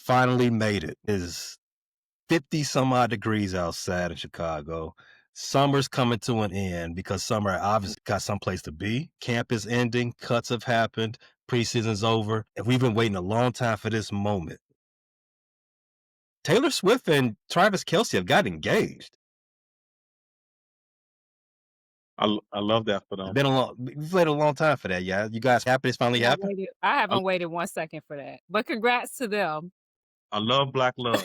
finally made it. It's 50 some odd degrees outside in Chicago. Summer's coming to an end because summer obviously got someplace to be. Camp is ending, cuts have happened, preseason's over, and we've been waiting a long time for this moment. Taylor Swift and Travis Kelce have got engaged. I love that for It's them. been we've waited a long time for that, yeah. You guys happy it's finally happened? I I, haven't waited 1 second for that. But congrats to them. I love black love.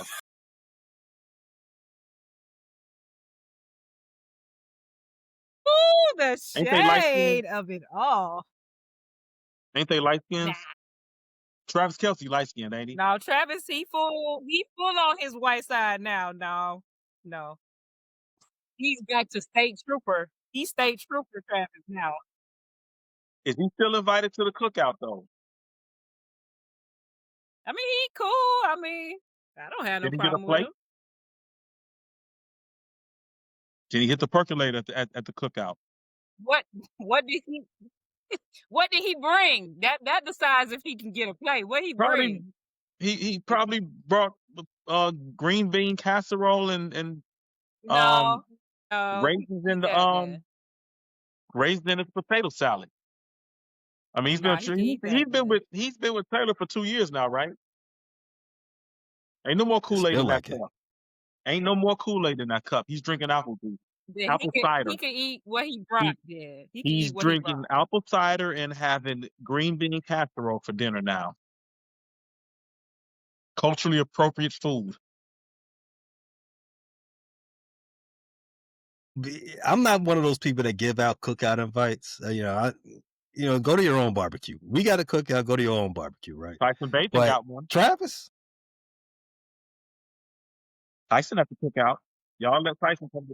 Ooh, the Ain't they light skinned? shade of it all. Ain't they light Nah. skins? Travis Kelce light skinned, ain't he? No, Travis, he full on his white side now. No. He's back to state trooper. He's state trooper Travis now. Is he still invited to the cookout though? I mean, he cool. I mean, I don't have no Did he get a problem with plate? him. Did he hit the percolator at the cookout? What did he bring? That decides if he can get a play. What he Probably bring? he probably brought green bean casserole and No, no, raisins he in the got that. raisins in his potato salad. I mean, No, he can eat that good. he's been with Taylor for 2 years now, right? Ain't no more It's Kool-Aid feel in that like it. cup. Ain't no more Kool-Aid in that cup. He's drinking apple juice, Then apple cider. he could eat what he brought. Then he can He's eat what he drinking brought. apple cider and having green bean casserole for dinner now. Culturally appropriate food. I'm not one of those people that give out cookout invites. Go to your own barbecue. We got a cookout, go to your own barbecue, right? Tyson Bateman But got one. Travis, Tyson at the cookout. Y'all let Tyson come.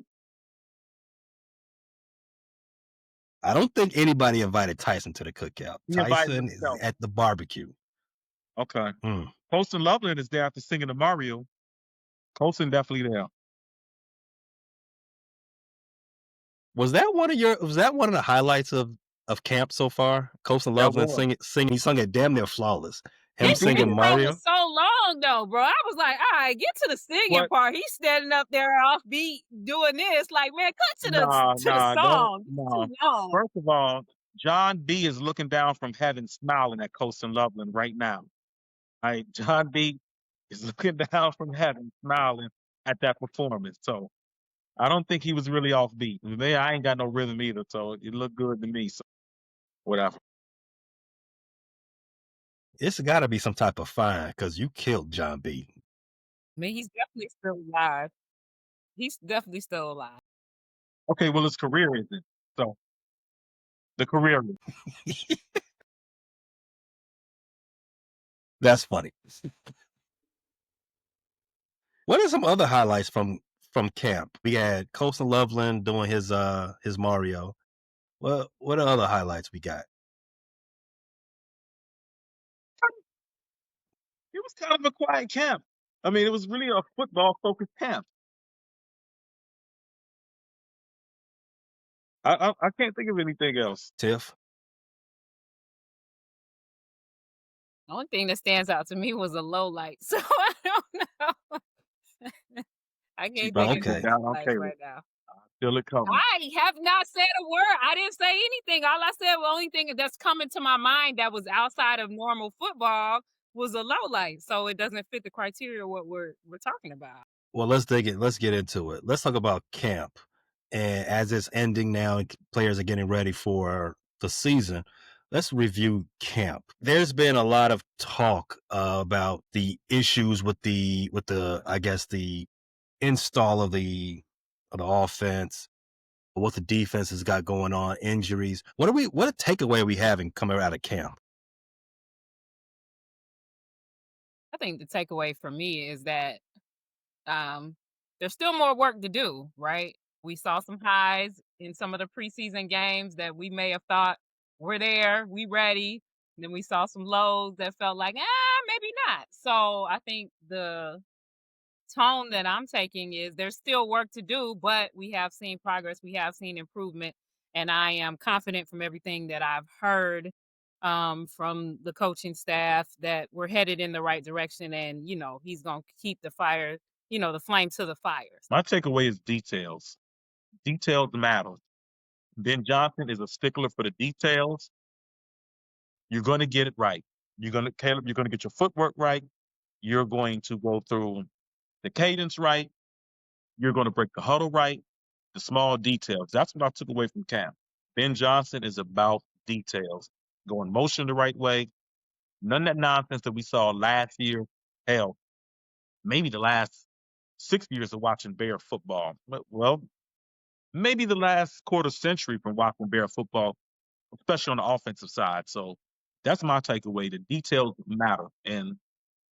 I don't think anybody invited Tyson to the cookout. He invited Tyson is himself. at the barbecue. Okay. Hmm. Colston Loveland is there after singing to Mario. Colston definitely there. Was that one of the highlights of camp so far? Colston That Loveland was. singing. He sung it damn near flawless. Him He His singing did. intro Mario. was so long though, bro. I was like, all right, get to the singing What? part. He's standing up there offbeat doing this. Like, man, cut to the song. Nah. Too long. First of all, John B is looking down from heaven, smiling at Colston Loveland right now. All right, John B is looking down from heaven, smiling at that performance. So I don't think he was really off beat. I ain't got no rhythm either, so it looked good to me. So whatever. It's got to be some type of fine because you killed John B. I mean, he's definitely still alive. He's definitely still alive. Okay, well, his career isn't. So the career is. That's funny. What are some other highlights from camp? We had Colston Loveland doing his Mario. What are other highlights we got? It was kind of a quiet camp. I mean, it was really a football-focused camp. I can't think of anything else. Tiff? The only thing that stands out to me was a low light. So I don't know. I can't think of Okay. any highlights right now. Feel it coming. I have not said a word. I didn't say anything. All I said, the only thing that's coming to my mind that was outside of normal football was a low light. So it doesn't fit the criteria of what we're talking about. Well, let's dig it. Let's get into it. Let's talk about camp. And as it's ending now and players are getting ready for the season, let's review camp. There's been a lot of talk about the issues with the I guess the install of the offense, what the defense has got going on, injuries. What a takeaway are we having coming out of camp? I think the takeaway for me is that there's still more work to do, right? We saw some highs in some of the preseason games that we may have thought we're there, we ready. And then we saw some lows that felt like, maybe not. So I think the tone that I'm taking is there's still work to do, but we have seen progress, we have seen improvement, and I am confident from everything that I've heard from the coaching staff that we're headed in the right direction, and he's gonna keep the fire, the flame to the fire. My takeaway is details. Details matter. Ben Johnson is a stickler for the details. You're going to get it right. Caleb, you're going to get your footwork right. You're going to go through the cadence right. You're going to break the huddle right. The small details. That's what I took away from camp. Ben Johnson is about details. Going motion the right way. None of that nonsense that we saw last year. Hell, maybe the last 6 years of watching Bear football. Well, maybe the last quarter century from watching Bear football, especially on the offensive side. So that's my takeaway. The details matter, and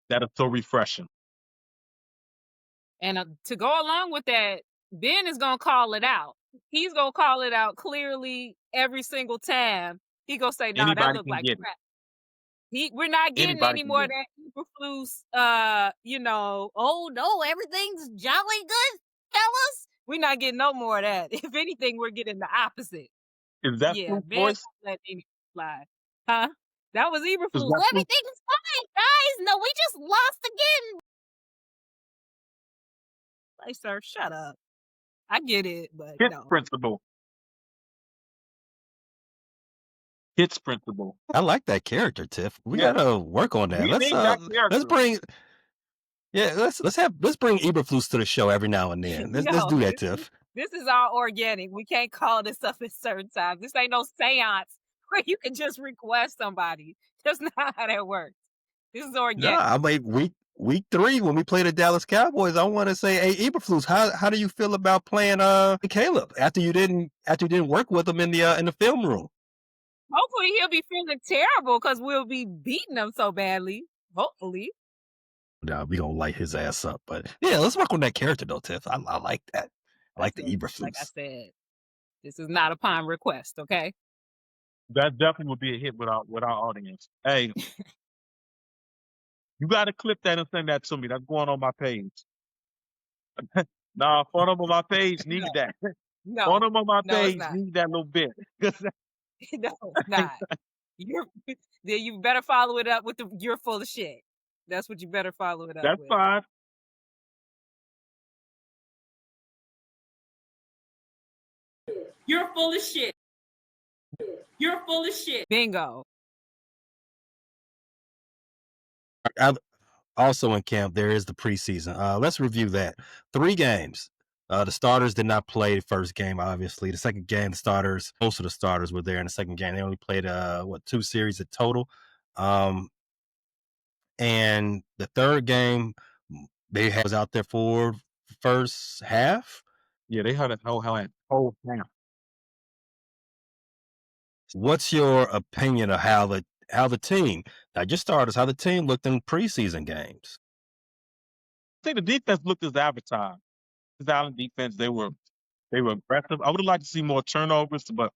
that is so refreshing. And to go along with that, Ben is gonna call it out. He's gonna call it out clearly every single time. He gonna say, "No, that Anybody looked can like get it. crap." We're not getting Anybody any can more get of it. that Eberflus, oh no, everything's jolly good, fellas. We're not getting no more of that. If anything, we're getting the opposite. Is that Yeah, Fluke's Ben won't voice? let anything fly. Huh? That was Is Eberflus. that Fluke? Everything's fine, guys. No, we just lost again. Like, sir, shut up. I get it, but Hits no. principle. Hits principle. I like that character, Tiff. We Yeah, gotta work on that. we need that Let's character. bring yeah, let's bring Eberflus to the show every now and then. Let's No, do that, this Tiff. this is all organic. We can't call this up at certain times. This ain't no seance where you can just request somebody. That's not how that works. This is No, organic. I mean week 3 when we play the Dallas Cowboys, I want to say, hey Eberflus, how do you feel about playing Caleb after you didn't work with him in the film room? Hopefully he'll be feeling terrible because we'll be beating him so badly. Hopefully. No, we gonna light his ass up. But yeah, let's work on that character though, Tiff. I like that. I like the Like I Eberflus. said, this is not upon request, okay? That definitely would be a hit with our audience. Hey, you got to clip that and send that to me. That's going on my page. Nah, phone number on my page need No, that. Phone no, number on my no, it's page not. need that little bit. No, it's not. You're then you better follow it up with you're full of shit. That's what you better follow it up That's with. fine. You're full of shit. You're full of shit. Bingo. Also in camp, there is the preseason. Let's review that. 3 games. The starters did not play the first game, obviously. The second game, most of the starters were there in the second game. They only played 2 series in total. And the third game, was out there for first half. Yeah, they had a whole camp. What's your opinion of how the team, not just starters, how the team looked in preseason games? I think the defense looked as advertised. This Allen defense, they were aggressive. I would have liked to see more turnovers, but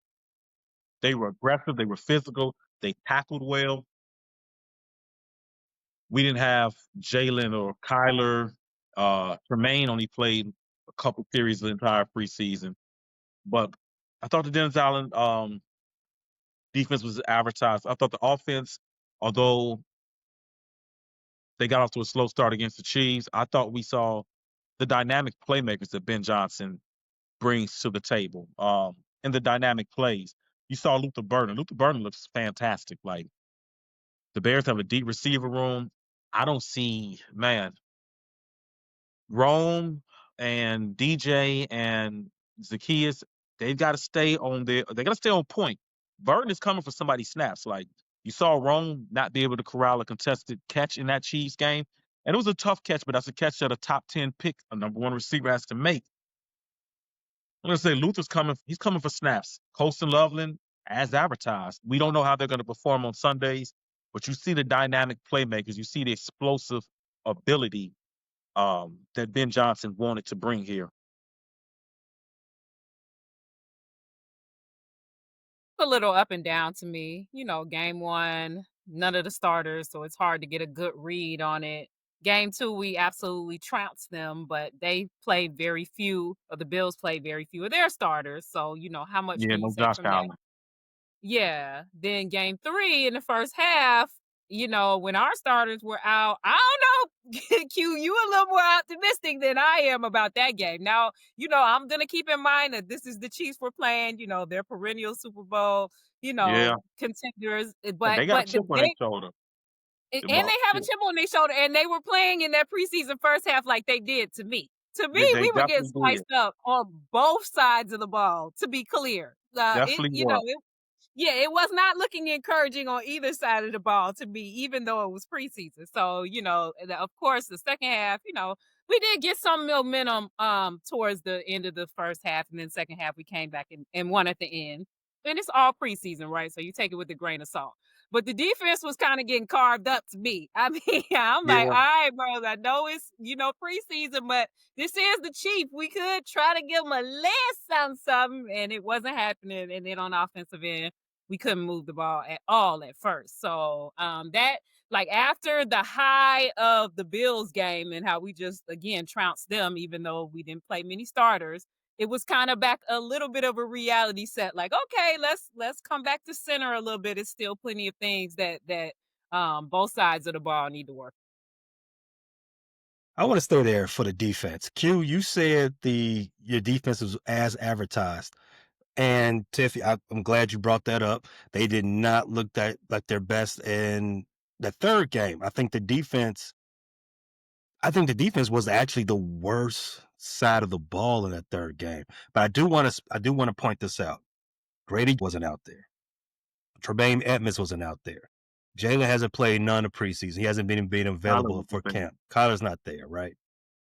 they were aggressive. They were physical. They tackled well. We didn't have Jalen or Kyler. Tremaine only played a couple series the entire preseason. But I thought the Dennis Allen defense was advertised. I thought the offense, although they got off to a slow start against the Chiefs, I thought we saw the dynamic playmakers that Ben Johnson brings to the table. And the dynamic plays. You saw Luther Burden. Luther Burden looks fantastic. Like, the Bears have a deep receiver room. I don't see, man, Rome and DJ and Zacchaeus, they got to stay on point. Burden is coming for somebody's snaps. Like, you saw Rome not be able to corral a contested catch in that Chiefs game. And it was a tough catch, but that's a catch that a top 10 pick, a number 1 receiver, has to make. I'm going to say Luther's coming. He's coming for snaps. Colston Loveland, as advertised. We don't know how they're going to perform on Sundays, but you see the dynamic playmakers. You see the explosive ability that Ben Johnson wanted to bring here. A little up and down to me. Game 1, none of the starters, so it's hard to get a good read on it. Game 2, we absolutely trounced them, but the Bills played very few of their starters. So, how much Yeah, can you no say Josh from that? Allen. Yeah, then game 3 in the first half, when our starters were out, I don't know, Q, you a little more optimistic than I am about that game. Now, I'm gonna keep in mind that this is the Chiefs we're playing, they're perennial Super Bowl, Yeah, contenders. and But they got a but chip on their shoulder. and The they Bucs have a too. chip on their shoulder, and they were playing in that preseason first half like they did to me. To me, They we were getting definitely did. spiced up on both sides of the ball, to be clear. It Definitely were. yeah, it was not looking encouraging on either side of the ball to me, even though it was preseason. So, of course, the second half, we did get some momentum towards the end of the first half, and then second half we came back and won at the end. And it's all preseason, right? So you take it with a grain of salt. But the defense was kind of getting carved up to me. I mean, I'm like, Yeah. all right, bro, I know it's, preseason, but this is the Chief. We could try to give them a little something, and it wasn't happening. And then on the offensive end, we couldn't move the ball at all at first. So that like after the high of the Bills game and how we just again trounced them, even though we didn't play many starters, it was kind of back a little bit of a reality set. Like, okay, let's come back to center a little bit. It's still plenty of things that both sides of the ball need to work. I want to stay there for the defense. Q, you said your defense was as advertised. And Tiffy, I'm glad you brought that up. They did not look that like their best in the third game. I think the defense was actually the worst side of the ball in that third game. But I do want to point this out. Grady wasn't out there. Tremaine Edmonds wasn't out there. Jalen hasn't played none of preseason. He hasn't been Tyler available was for there. camp. Kyler's not there, right?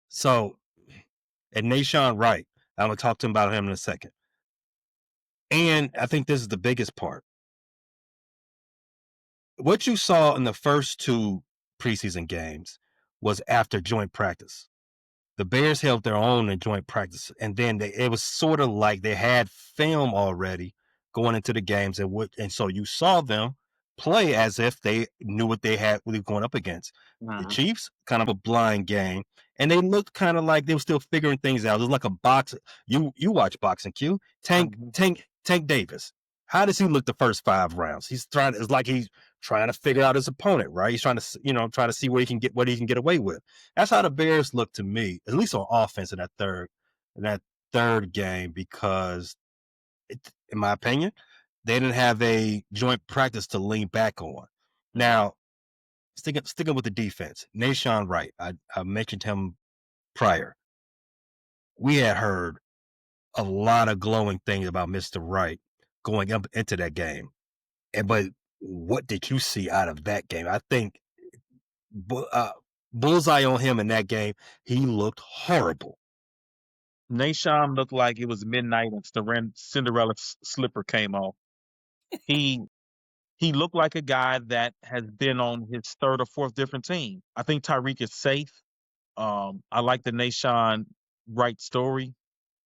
So, and Nashawn Wright, I'm gonna talk to him about him in a second. And I think this is the biggest part. What you saw in the first two preseason games was after joint practice. The Bears held their own in joint practice, and then it was sort of like they had film already going into the games, and so you saw them play as if they knew what they were going up against. The Mhm. Chiefs, kind of a blind game, and they looked kind of like they were still figuring things out. It was like a box. You watch boxing, Q. Mhm. Tank Davis. How does he look the first 5 rounds? It's like he's trying to figure out his opponent, right? He's trying to try to see what he can get away with. That's how the Bears look to me, at least on offense in that third game, because in my opinion, they didn't have a joint practice to lean back on. Mhm. Now, sticking with the defense, Nashawn Wright, I mentioned him prior. We had heard a lot of glowing things about Mr. Wright going up into that game. But what did you see out of that game? I think uh, bullseye on him in that game. He looked horrible. Nashawn looked like it was midnight and Cinderella slipper came off. He he looked like a guy that has been on his third or fourth different team. I think Tyreek is safe. I like the Nashawn Wright story.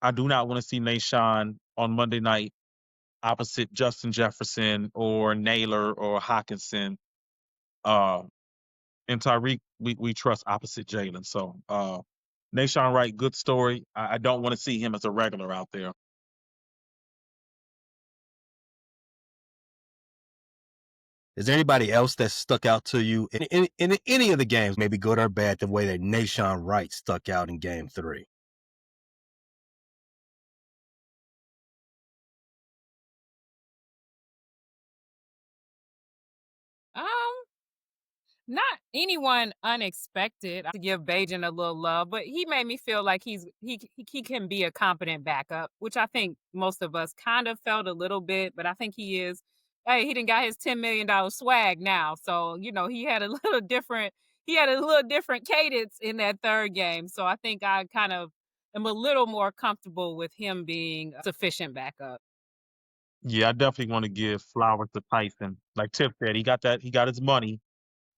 I do not want to see Nashawn on Monday night opposite Justin Jefferson or Naylor or Hawkinson. Uh, and Tyreek, we trust opposite Jalen. So Nashawn Wright, good story. I don't want to see him as a regular out there. Is there anybody else that stuck out to you in any of the games, maybe good or bad, the way that Nashawn Wright stuck out in game 3? Um, Not anyone unexpected. To give Bajan a little love, but he made me feel like he can be a competent backup, which I think most of us kind of felt a little bit, but I think he is. Hey, he didn't got his $10 million swag now, so he had a little different. He had a little different cadence in that third game, so I think I kind of am a little more comfortable with him being a sufficient backup. Yeah, I definitely want to give flowers to Tyson. Like Tiff said, he got his money,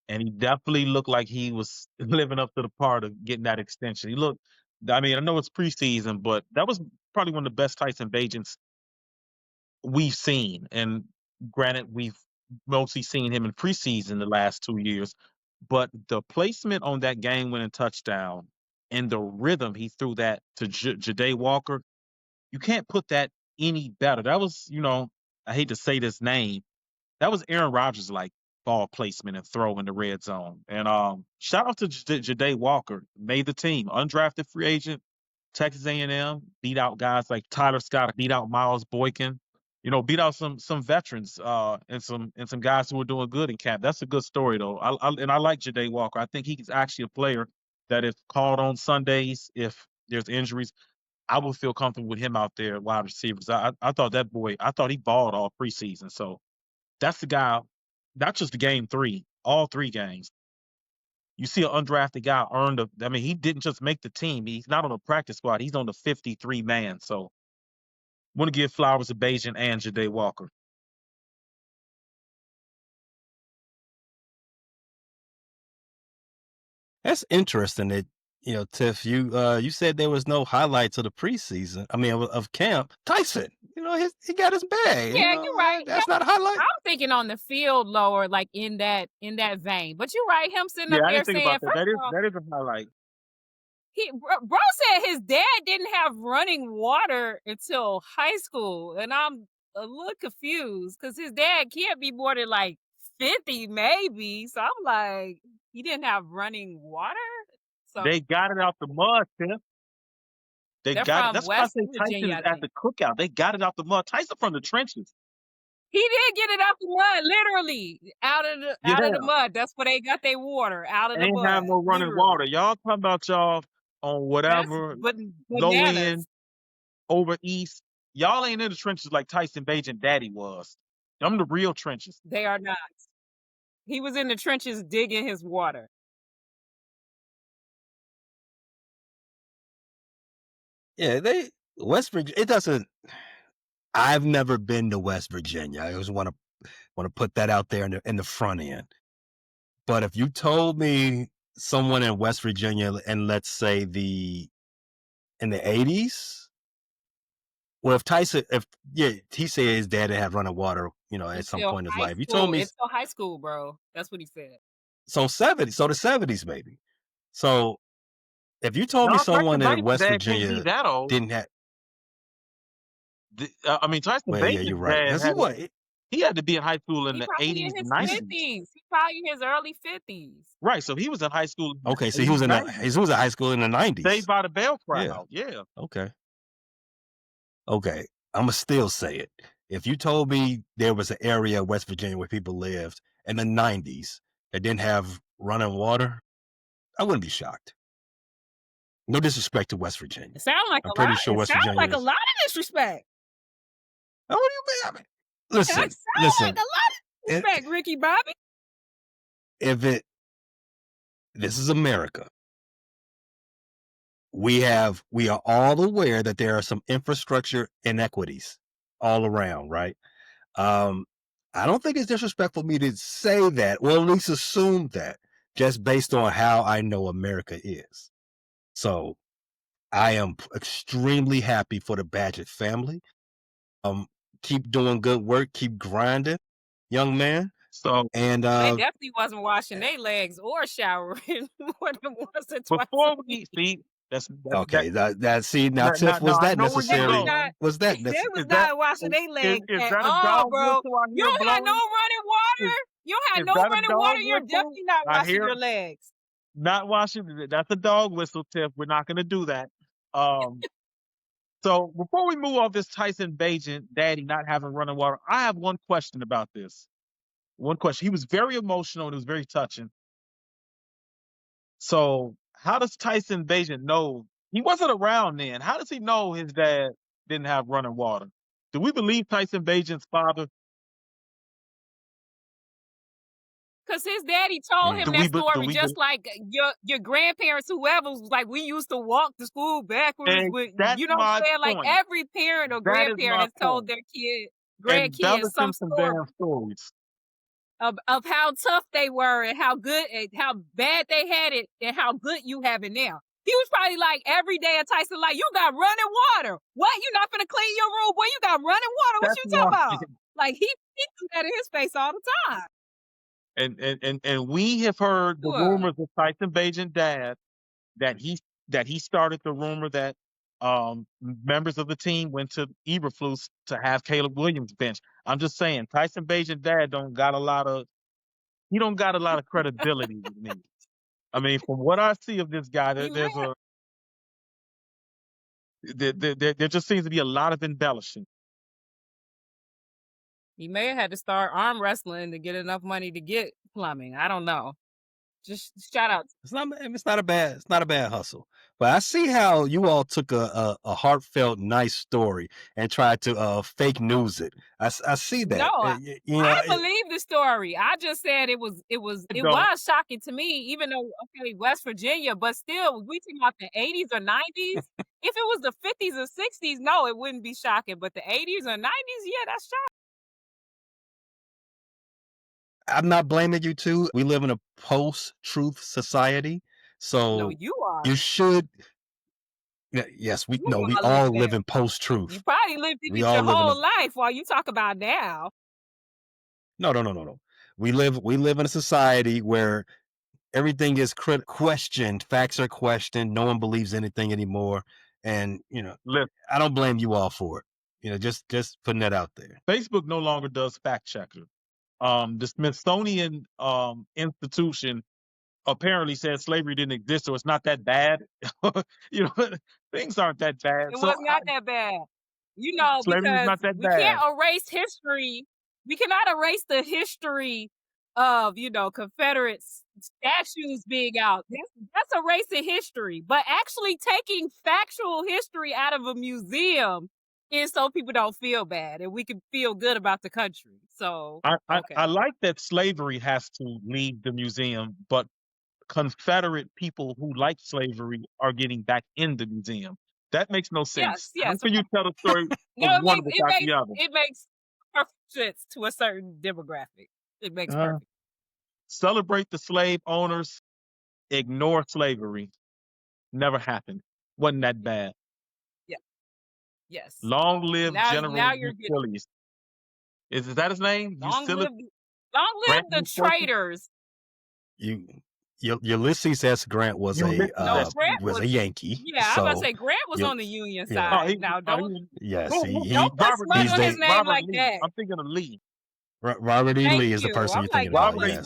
and he definitely looked like he was living up to the part of getting that extension. He looked, I mean, I know it's preseason, but that was probably one of the best Tyson Bagents we've seen. And granted, we've mostly seen him in preseason the last 2 years, but the placement on that game-winning touchdown and the rhythm he threw that to Ja'Day Walker, you can't put that any better. That was, I hate to say this name. That was Aaron Rodgers' like ball placement and throw in the red zone. And shout out to Ja'Day Walker, made the team, undrafted free agent, Texas A&M, beat out guys like Tyler Scott, beat out Miles Boykin, beat out some veterans and some guys who were doing good in camp. That's a good story though. I like Ja'Day Walker. I think he's actually a player that if called on Sundays, if there's injuries, I would feel comfortable with him out there, wide receivers. I thought that boy, I thought he balled all preseason. So that's the guy, not just the game 3, all 3 games. You see an undrafted guy he didn't just make the team. He's not on the practice squad. He's on the 53 man. So want to give flowers to Bajan and Ja'Day Walker. That's interesting that, Tiff, you said there was no highlights of the preseason. I mean, of camp. Tyson, he got his bag. Yeah, you're right. That's not a highlight. I'm thinking on the field lower, like in that vein. But you're right. Him sitting Yeah, up I there didn't think saying, about that. first of all, That is a highlight. Bro said his dad didn't have running water until high school, and I'm a little confused because his dad can't be more than like 50, maybe. So I'm like, he didn't have running water. So They got it out the mud, Tim. They they're got it. from That's why I West say Virginia, Tyson is I at think. the cookout. They got it out the mud. Tyson from the trenches. He did get it out the mud, literally out of the Yeah. mud. That's where they got their water, out of the Ain't have mud, no running literally. water. Y'all talking about y'all on That's whatever low bananas. end over east. Y'all ain't in the trenches like Tyson Bajan daddy was. Them the real trenches. They are not. He was in the trenches digging his water. Yeah, West Virginia. It doesn't. I've never been to West Virginia. I always want to put that out there in the front end. But if you told me someone in West Virginia, and let's say in the 80s, well, he said his dad didn't have running water, at some Until point in his high life. You told school. me Until high school, bro. That's what he said. so the 70s maybe. So if you told me No, Tyson someone in Bajan's West dad can't be Virginia that old. didn't have, Tyson well, yeah, you're Bajan's right. dad he had to be in high school in He the probably in 80s, his 90s. 50s. He probably in his early 50s. Right, so he was in high school. In Okay, so the he was 80s, in high school in the 90s. Saved by the Bell Yeah. crowd. Yeah. Okay. I'm gonna still say it. If you told me there was an area of West Virginia where people lived in the 90s that didn't have running water, I wouldn't be shocked. No disrespect to West Virginia. It sounds like I'm pretty sure West Virginia like a is. lot of disrespect. Oh, what do you mean? I mean, listen, That sounds like a lot of disrespect, Ricky Bobby. This is America. We are all aware that there are some infrastructure inequities all around, right? I don't think it's disrespectful for me to say that, or at least assume that, just based on how I know America is. So I am extremely happy for the Badgett family. Keep doing good work, keep grinding, young man. So and they definitely wasn't washing their legs or showering more than once or twice. Before we see, that's okay. See now, no, Tiff, no, was I that know where you necessary? going. Was that They necessary? was not washing their legs Is at that a all, dog bro. whistle I You hear don't have no blowing? running water. You don't have Is no that a running dog water. You're whistle? definitely not I washing hear your legs. not washing. That's a dog whistle, Tiff. We're not going to do that. So before we move off this Tyson Bajan daddy not having running water, I have one question about this. One question. He was very emotional and it was very touching. So how does Tyson Bajan know? He wasn't around then. How does he know his dad didn't have running water? Do we believe Tyson Bajan's father? Because his daddy told him Do that we story just like your grandparents, whoever, was like, we used to walk to school backwards. With, that's you know what I'm my saying? Like point. every parent or That is grandparent my has told point. their grandkids some story damn stories. of how tough they were and how good and how bad they had it and how good you have it now. He was probably like every day at Tyson, like, you got running water. What? You not gonna clean your room? Boy, you got running water. What you talking about? Like he threw that in his face all the time. And we have heard the rumors of Tyson Bajan's dad that he started the rumor that Members of the team went to Eberflus to have Caleb Williams bench. I'm just saying, Tyson Bagent's dad don't got a lot of credibility with me. I mean, from what I see of this guy, He may have, there just seems to be a lot of embellishing. he may have had to start arm wrestling to get enough money to get plumbing. I don't know. Just shout out. It's not a bad hustle. But I see how you all took a heartfelt, nice story and tried to fake news it. I see No, that. You know, I believe the story. I just said it was shocking to me, even though okay, West Virginia, but still, we talking about the 80s or 90s. If it was the 50s or 60s, no, it wouldn't be shocking. But the 80s or 90s, yeah, that's shocking. I'm not blaming you too. We live in a post-truth society, No, so you are. you should. Yes, we all live in post-truth. You probably lived in We it all your live in whole life while you talk about now. No. We live in a society where everything is questioned, facts are questioned, no one believes anything anymore, and Listen, I don't blame you all for it. Just putting that out there. Facebook no longer does fact checker. The Smithsonian institution apparently said slavery didn't exist, so it's not that bad. Things aren't that bad. It So was not that bad. slavery is Because not that we bad. can't erase history. We cannot erase the history of, Confederate statues being out. That's erasing history. But actually taking factual history out of a museum is so people don't feel bad and we can feel good about the country. So, okay. I like that slavery has to leave the museum, but Confederate people who like slavery are getting back in the museum. That makes no sense. Yes. How can you tell the story No, of one without the other? it makes perfect sense to a certain demographic. It makes perfect. Celebrate the slave owners, ignore slavery. Never happened. Wasn't that bad. Yeah. Yes. Long live General Now you're Ulysses. Is that his name? long live the traitors. Ulysses S. Grant was a Yankee. Yeah, so I was about to say Grant was on the Union side. Now don't put smut on his name like that. I'm thinking of Lee. Robert E. Lee is the person you're thinking about. Yes.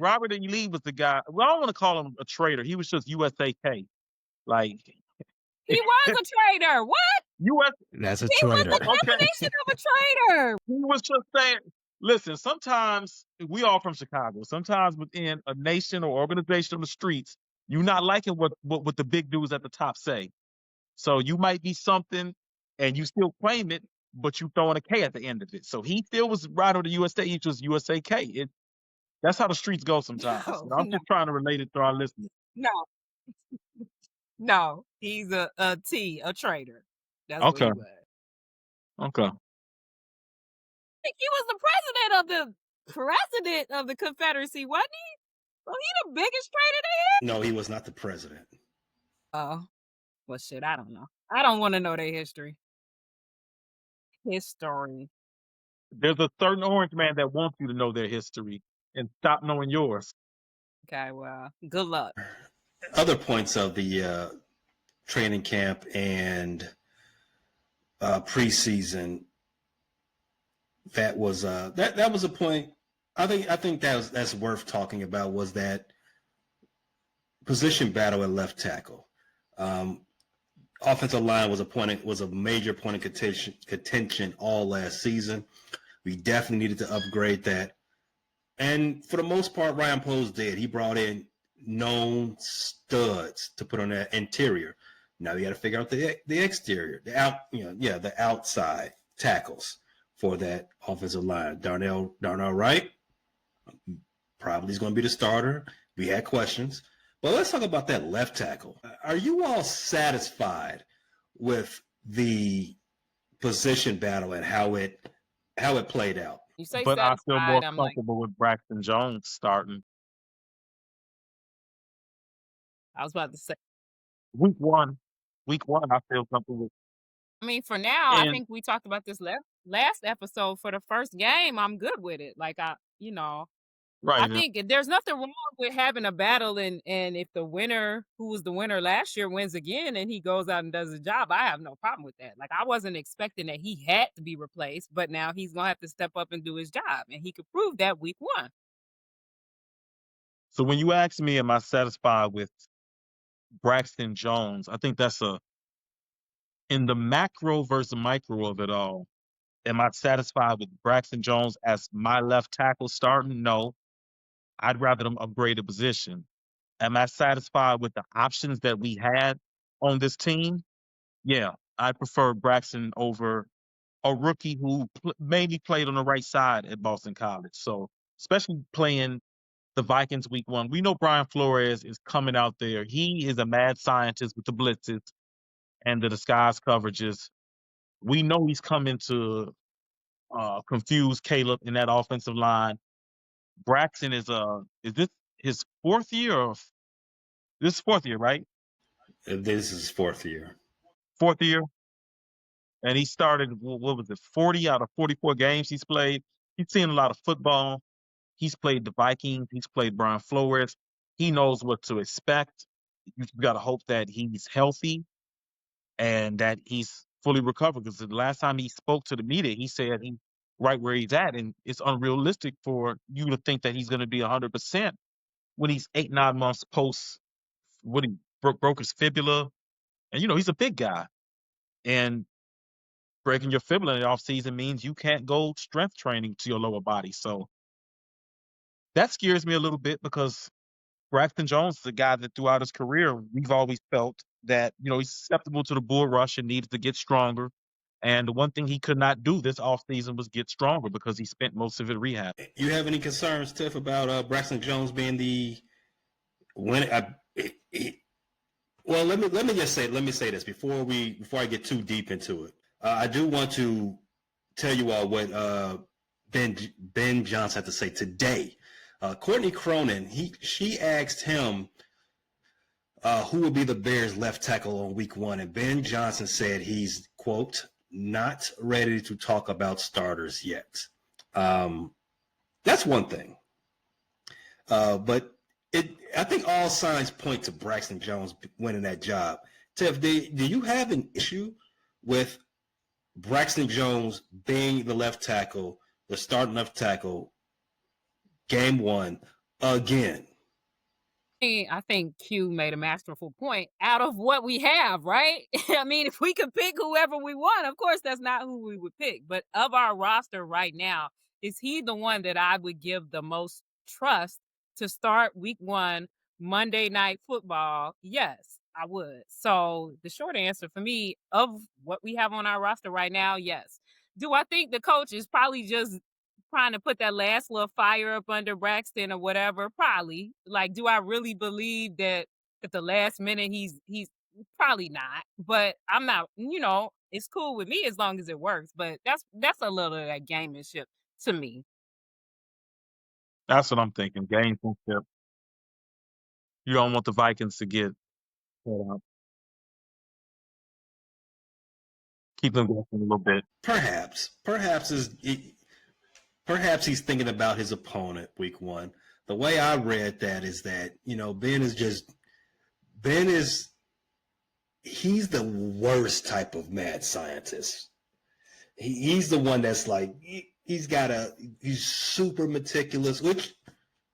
Robert E. Lee was the guy. Well, I don't want to call him a traitor. He was just USAK. Like he was a traitor. What? That's a traitor. He was the definition of a traitor. He was just saying. Listen, sometimes we all from Chicago. Sometimes within a nation or organization on the streets, you're not liking what the big dudes at the top say. So you might be something, and you still claim it, but you throwing a K at the end of it. So he still was right on the USA. He was USAK. That's how the streets go sometimes. I'm just trying to relate it to our listeners. No, he's a traitor. That's okay. What he was. Okay. I think he was the president of the Confederacy, wasn't he? So he the biggest traitor they had? No, he was not the president. Oh, well, shit, I don't know. I don't want to know their history. There's a certain orange man that wants you to know their history and stop knowing yours. Okay, well, good luck. Other points of the training camp and preseason. That was that was a point. I think that's worth talking about. Was that position battle at left tackle? Offensive line was a major point of contention all last season. We definitely needed to upgrade that, and for the most part, Ryan Poles did. He brought in known studs to put on that interior. Now you got to figure out the exterior, the outside tackles for that offensive line. Darnell Wright probably is going to be the starter. We had questions. But let's talk about that left tackle. Are you all satisfied with the position battle and how it played out? You say but I feel more I'm comfortable with Braxton Jones starting. I was about to say week one, I feel comfortable with. I mean, for now, I think we talked about this last episode. For the first game, I'm good with it. Like Right. I think there's nothing wrong with having a battle and if the winner who was the winner last year wins again and he goes out and does his job, I have no problem with that. Like I wasn't expecting that he had to be replaced, but now he's gonna have to step up and do his job. And he could prove that week one. So when you ask me, am I satisfied with Braxton Jones? I think that's in the macro versus micro of it all. Am I satisfied with Braxton Jones as my left tackle starting? No. I'd rather them upgrade a position. Am I satisfied with the options that we had on this team? Yeah. I prefer Braxton over a rookie who mainly played on the right side at Boston College. So, especially playing the Vikings week one, we know Brian Flores is coming out there. He is a mad scientist with the blitzes and the disguise coverages. We know he's coming to confuse Caleb in that offensive line. Braxton is this his fourth year or this is fourth year, right? This is fourth year. Fourth year. And he started, what was it, 40 out of 44 games he's played. He's seen a lot of football. He's played the Vikings. He's played Brian Flores. He knows what to expect. You got to hope that he's healthy and that he's fully recovered. Because the last time he spoke to the media, he said he's right where he's at, and it's unrealistic for you to think that he's going to be 100% when he's 8, 9 months post when he broke his fibula. And he's a big guy, and breaking your fibula in the offseason means you can't go strength training to your lower body. So that scares me a little bit because Braxton Jones is a guy that throughout his career, we've always felt that, he's susceptible to the bull rush and needed to get stronger. And the one thing he could not do this offseason was get stronger because he spent most of it rehab. You have any concerns, Tiff, about Braxton Jones being the winner? Well, let me say this before I get too deep into it. I do want to tell you all what Ben Johnson had to say today. Courtney Cronin, she asked him who will be the Bears' left tackle on week one, and Ben Johnson said he's, quote, not ready to talk about starters yet. That's one thing. But I think all signs point to Braxton Jones winning that job. Tiff, do you have an issue with Braxton Jones being the left tackle, the starting left tackle, game one again? I think Q made a masterful point out of what we have, right? I mean, if we could pick whoever we want, of course, that's not who we would pick. But of our roster right now, is he the one that I would give the most trust to start week one, Monday Night Football? Yes, I would. So the short answer for me of what we have on our roster right now, yes. Do I think the coach is probably just trying to put that last little fire up under Braxton or whatever? Probably. Like, do I really believe that at the last minute he's probably not? But I'm not. It's cool with me as long as it works. But that's a little of that gamemanship to me. That's what I'm thinking. Gamesmanship. You don't want the Vikings to get keep them guessing a little bit. Perhaps he's thinking about his opponent week one. The way I read that is that he's the worst type of mad scientist. He's the one that's like he's super meticulous, which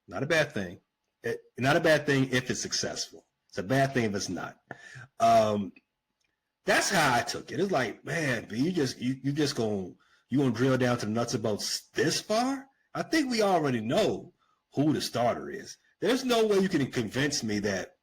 not a bad thing. Not a bad thing if it's successful. It's a bad thing if it's not. That's how I took it. It's like, man, you just gonna drill down to the nuts and bolts this far? I think we already know who the starter is. There's no way you can convince me that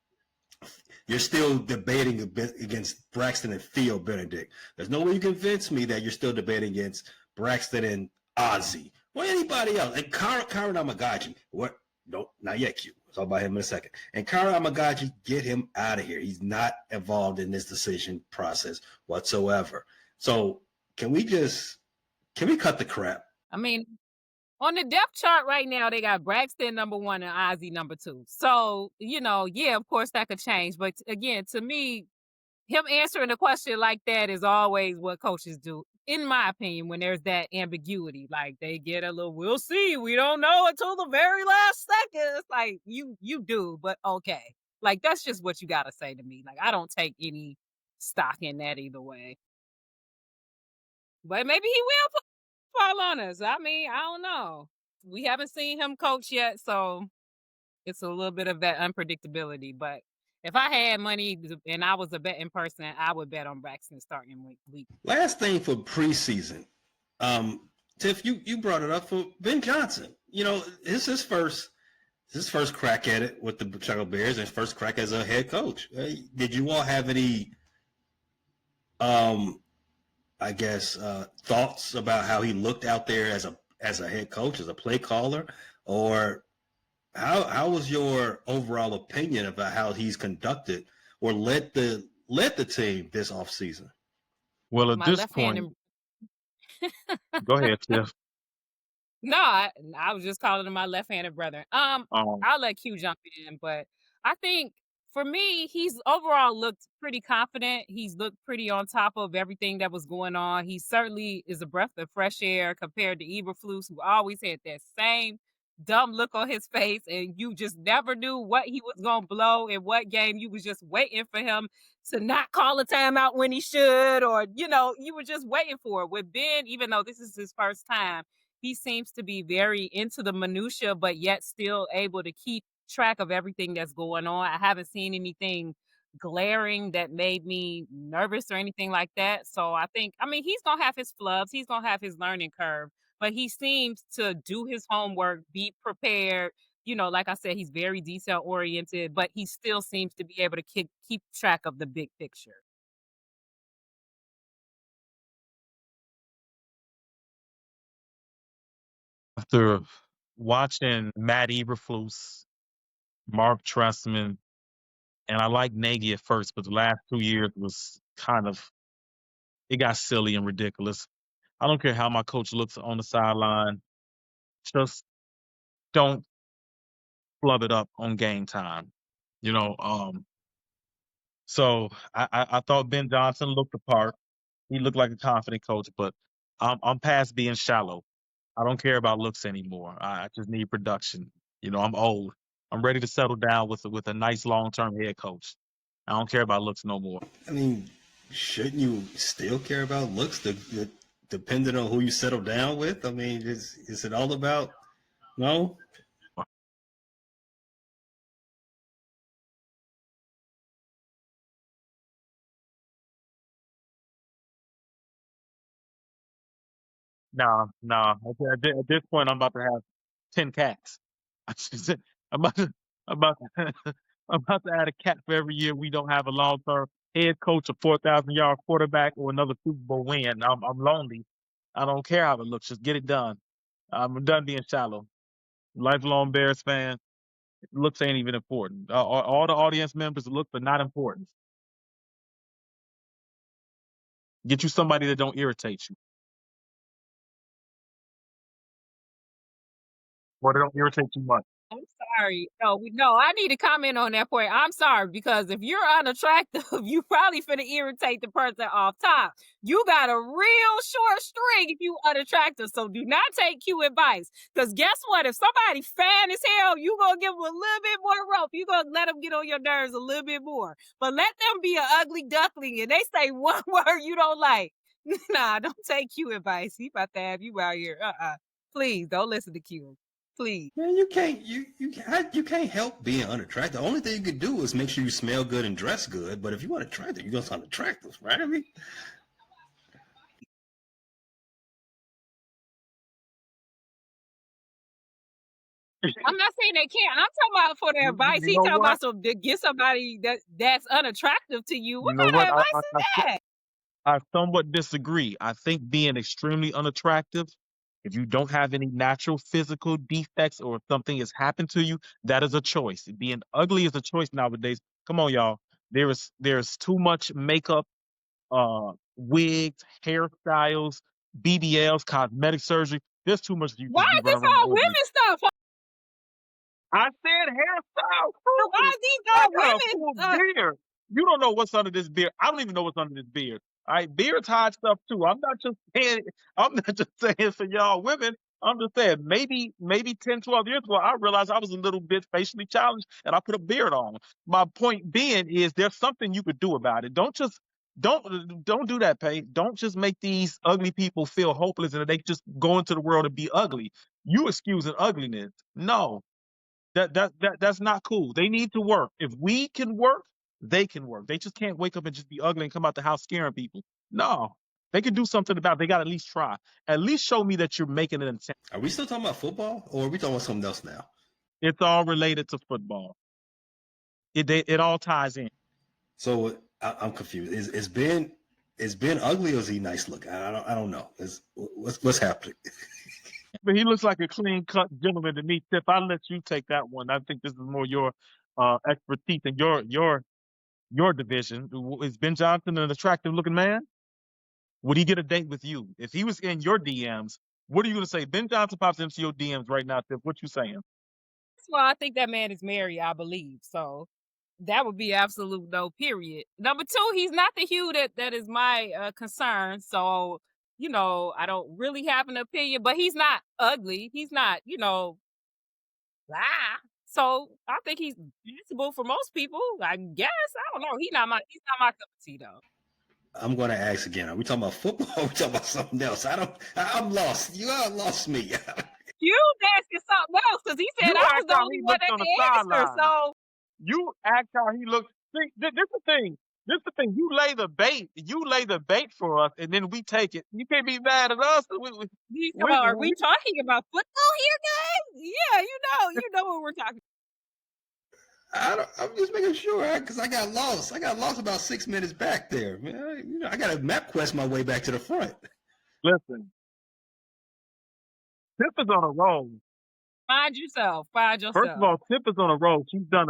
you're still debating against Braxton and Theo Benedict. There's no way you convince me that you're still debating against Braxton and Ozzie or anybody else. And Kara Amagaji. What? Nope, not yet, Q. We'll talk about him in a second. And Kara Amagaji, get him out of here. He's not involved in this decision process whatsoever. So can we cut the crap? I mean, on the depth chart right now, they got Braxton number 1 and Ozzie number 2. So, yeah, of course that could change. But again, to me, him answering a question like that is always what coaches do. in my opinion, when there's that ambiguity, like they get a little, we'll see, we don't know until the very last second. It's like you do, but okay. Like that's just what you gotta say to me. Like I don't take any stock in that either way. But maybe he will fall on us. I mean, I don't know. We haven't seen him coach yet, so it's a little bit of that unpredictability. But if I had money and I was a betting person, I would bet on Braxton starting week. Last thing for preseason, Tiff, you brought it up for Ben Johnson. You know, it's his first crack at it with the Chicago Bears and his first crack as a head coach. Did you all have any, I guess, thoughts about how he looked out there as a head coach, as a play caller, or how was your overall opinion about how he's conducted or led the team this offseason? Well, at My this left-handed point, go ahead, Tiff. No, I was just calling him my left-handed brother. Um, I'll let Q jump in, but I think for me, he's overall looked pretty confident. He's looked pretty on top of everything that was going on. He certainly is a breath of fresh air compared to Eberflus, who always had that same dumb look on his face, and you just never knew what he was gonna blow in what game. You was just waiting for him to not call a timeout when he should, or you were just waiting for it. With Ben, even though this is his first time, he seems to be very into the minutia, but yet still able to keep track of everything that's going on. I haven't seen anything glaring that made me nervous or anything like that. So I mean, he's gonna have his flubs, he's gonna have his learning curve, but he seems to do his homework, be prepared. Like I said, he's very detail oriented, but he still seems to be able to keep track of the big picture. after watching Matt Eberflus, Mark Trestman, and I like Nagy at first, but the last 2 years was kind of it got silly and ridiculous. I don't care how my coach looks on the sideline, just don't flub it up on game time. You know, so I thought Ben Johnson looked the part. He looked like a confident coach, but I'm past being shallow. I don't care about looks anymore. I just need production. I'm old. I'm ready to settle down with a nice long term head coach. I don't care about looks no more. I mean, shouldn't you still care about looks, depending on who you settle down with? I mean, is it all about no? Nah. At this point, I'm about to have 10 cats. I just- I'm about to, I'm about to, I'm about to add a cat for every year we don't have a long term head coach, a 4,000-yard quarterback, or another Super Bowl win. I'm lonely. I don't care how it looks. Just get it done. I'm done being shallow. Lifelong Bears fan. Looks ain't even important. All the audience members, looks are not important. Get you somebody that don't irritate you, or they don't irritate you much. I'm sorry. No, I need to comment on that point. I'm sorry because if you're unattractive, you probably finna irritate the person off top. You got a real short string if you unattractive. So do not take Q advice. Because guess what? If somebody fan as hell, you gonna give them a little bit more rope. You gonna let them get on your nerves a little bit more. But let them be an ugly duckling and they say one word you don't like. Nah, don't take Q advice. He about to have you out here. Please don't listen to Q. Please. Man, you can't help being unattractive. The only thing you can do is make sure you smell good and dress good. But if you unattractive, you're gonna sound attractive, right? I mean, I'm not saying they can't. I'm talking about for their You, advice. you He know talking what? about to get somebody that's unattractive to you. You What know kind what? of advice is that? I somewhat disagree. I think being extremely unattractive, if you don't have any natural physical defects or something has happened to you, that is a choice. Being ugly is a choice nowadays. Come on, y'all. There's too much makeup, wigs, hairstyles, BBLs, cosmetic surgery. There's too much for you Why just to be is this running around all ugly. women stuff? I said hairstyle Why too. is these I all got a women? full beard. You don't know what's under this beard. I don't even know what's under this beard. All right, beards hide stuff too. I'm not just saying for y'all women. I'm just saying maybe 10, 12 years ago, I realized I was a little bit facially challenged and I put a beard on. My point being is there's something you could do about it. Don't do that, Pay. Don't just make these ugly people feel hopeless and they just go into the world and be ugly. You excusing ugliness. No, that's not cool. They need to work. If we can work, they can work. They just can't wake up and just be ugly and come out the house scaring people. No, they can do something about it. They got to at least try. At least show me that you're making an attempt. Are we still talking about football, or are we talking about something else now? It's all related to football. It all ties in. So I'm confused. Is Ben ugly, or is he nice looking? I don't know. What's happening? But he looks like a clean cut gentleman to me. Tip, I'll let you take that one. I think this is more your expertise and your division. Is Ben Johnson an attractive looking man? Would he get a date with you? If he was in your DMs, what are you going to say? Ben Johnson pops into your DMs right now, Tip. What you saying? Well, I think that man is married, I believe. So that would be absolute no, period. Number two, he's not the hue that is my concern. So, I don't really have an opinion, but he's not ugly. He's not, ah. So I think he's passable for most people. I guess. I don't know. He's not my cup of tea though. I'm going to ask again. Are we talking about football? Or are we talking about something else? I'm lost. You all lost me. You asking something else because he said You I was asked the how only he one looked that on the can answer. sideline. So You asked how he looked. See, this is the thing. This is the thing. You lay the bait. You lay the bait for us, and then we take it. You can't be mad at us. are we talking about football here, guys? Yeah, you know what we're talking. I'm just making sure because I got lost. I got lost about 6 minutes back there. Man, I got to map quest my way back to the front. Listen, Tip is on a roll. Find yourself. Find First of yourself. all, Tip is on a roll. She's done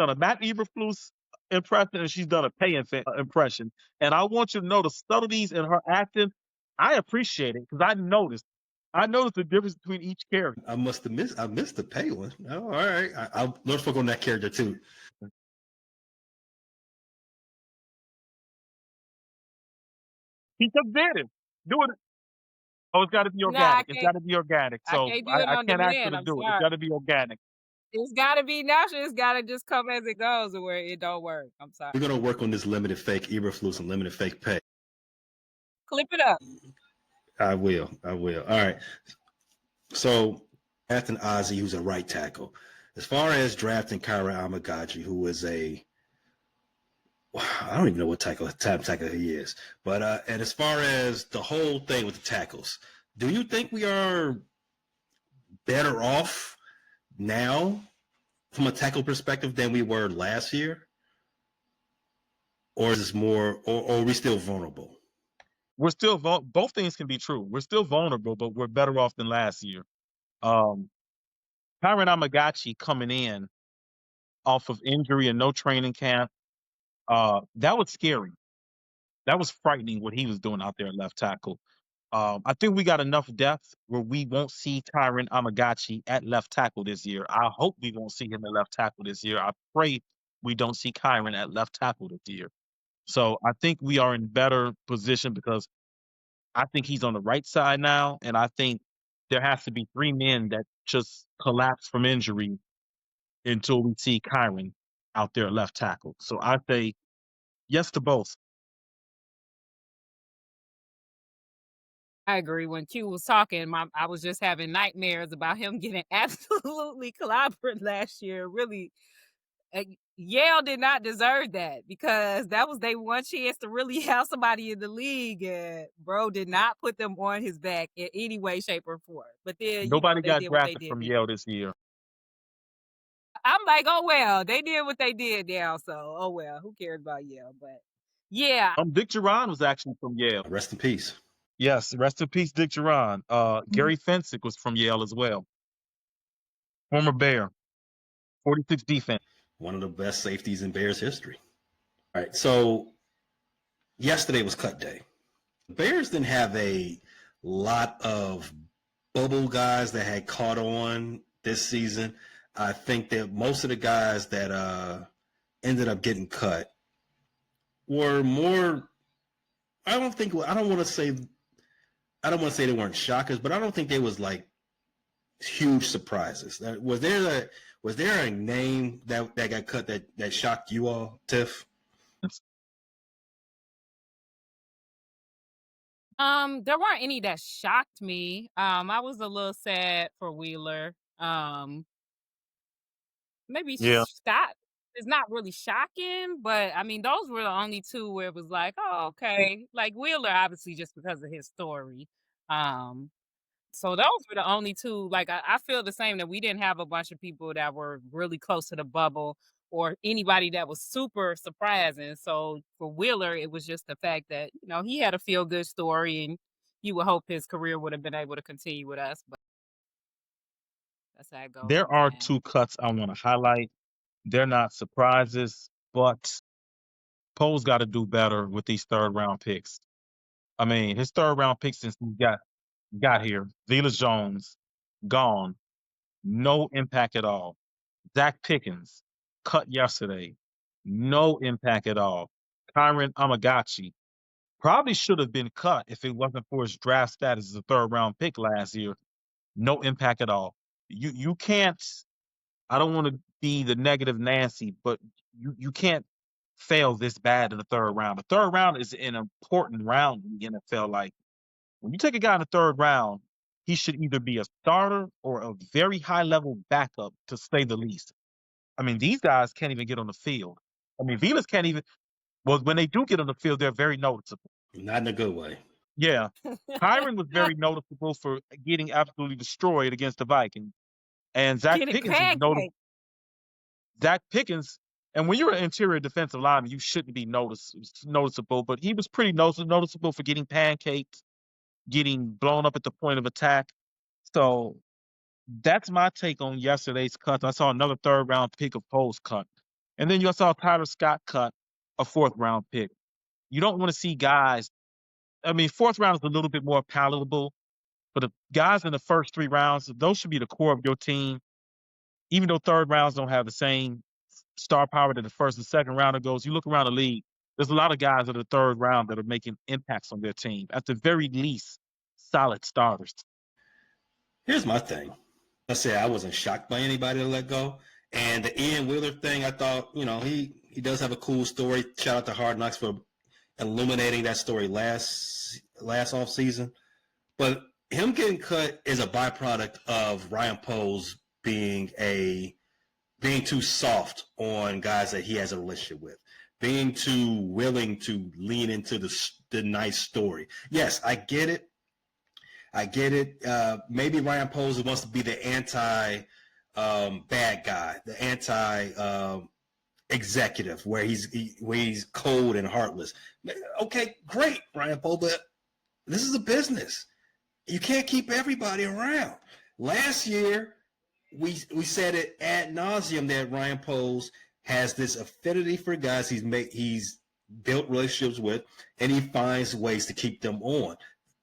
a Matt Eberflus impression and she's done a Pay impression. And I want you to know the subtleties in her acting. I appreciate it because I noticed. I noticed the difference between each character. I missed the Pay one. Oh, all right. I'll let's focus on that character too. He just did it. Do it. Oh, it's got to be organic. It's got to be organic. I So can't do it I on can't ask her demand. to I'm do it. It's sorry. got to be organic. It's got to be natural. It's got to just come as it goes, where it don't work. I'm sorry. We're gonna work on this limited fake Eberflus and limited fake Pay. Clip it up. I will. All right. So drafting Ozzie, who's a right tackle. As far as drafting Kyra Amagaji, who is I don't even know what type tackle he is. But and as far as the whole thing with the tackles, do you think we are better off now from a tackle perspective than we were last year? Or is this more, or are we still vulnerable? We're still both things can be true. We're still vulnerable, but we're better off than last year. Kyron Amagachi coming in off of injury and no training camp, that was scary. That was frightening what he was doing out there at left tackle. I think we got enough depth where we won't see Kyron Amagachi at left tackle this year. I hope we won't see him at left tackle this year. I pray we don't see Kyron at left tackle this year. So I think we are in better position because I think he's on the right side now, and I think there has to be three men that just collapse from injury until we see Kyron out there at left tackle. So I say yes to both. I agree. When Q was talking, I was just having nightmares about him getting absolutely clobbered last year. Really, Yale did not deserve that because that was their one chance to really have somebody in the league, and bro did not put them on his back in any way, shape, or form. But then, Nobody they got did what they drafted did. from Yale this year. I'm like, oh well, they did what they did now, so oh well, who cares about Yale? But yeah, Dick Duran was actually from Yale. Rest in peace. Yes, rest in peace, Dick Duran. Gary Fensick was from Yale as well. Former Bear, 46 defense. One of the best safeties in Bears history. All right, so yesterday was cut day. The Bears didn't have a lot of bubble guys that had caught on this season. I think that most of the guys that ended up getting cut were more I don't think I don't want to say they weren't shockers, but I don't think they was like huge surprises. Was there a name that got cut that shocked you all, Tiff? There weren't any that shocked me. I was a little sad for Wheeler. Maybe Yeah. Scott is not really shocking, but I mean, those were the only two where it was like, oh, okay. Like Wheeler, obviously, just because of his story. Um, so those were the only two. Like I feel the same that we didn't have a bunch of people that were really close to the bubble or anybody that was super surprising. So for Wheeler, it was just the fact that, he had a feel good story and you would hope his career would have been able to continue with us, but that's how it goes There are sometimes. two cuts I want to highlight. They're not surprises, but Poe's got to do better with these third round picks. I mean, his third round picks since he got here. Velas Jones, gone. No impact at all. Zach Pickens, cut yesterday. No impact at all. Kyron Amagachi probably should have been cut if it wasn't for his draft status as a third round pick last year. No impact at all. You can't. I don't want to be the negative Nancy, but you can't fail this bad in the third round. The third round is an important round in the NFL. Like when you take a guy in the third round, he should either be a starter or a very high level backup, to say the least. I mean, these guys can't even get on the field. I mean, Velas can't even. Well, when they do get on the field, they're very noticeable. Not in a good way. Yeah, Kyron was very noticeable for getting absolutely destroyed against the Vikings, and Zach Getting Pickens is notable. pancaked. Zach Pickens, and when you're an interior defensive lineman, you shouldn't be noticeable, but he was pretty noticeable for getting pancaked, getting blown up at the point of attack. So that's my take on yesterday's cuts. I saw another third round pick of Poe's cut. And then you saw Tyler Scott cut a fourth round pick. You don't want to see guys. I mean, fourth round is a little bit more palatable, but the guys in the first three rounds, those should be the core of your team. Even though third rounds don't have the same star power that the first and second rounder goes, you look around the league, there's a lot of guys in the third round that are making impacts on their team. At the very least, solid starters. Here's my thing. I said I wasn't shocked by anybody to let go. And the Ian Wheeler thing, I thought, he does have a cool story. Shout out to Hard Knocks for illuminating that story last off season. But him getting cut is a byproduct of Ryan Poles being too soft on guys that he has a relationship with, being too willing to lean into the nice story. Yes, I get it. Maybe Ryan Poles wants to be the anti bad guy, the anti executive, where he's cold and heartless. Okay, great, Ryan Poles, but this is a business. You can't keep everybody around. Last year, we said it ad nauseum that Ryan Poles has this affinity for guys he's built relationships with, and he finds ways to keep them on.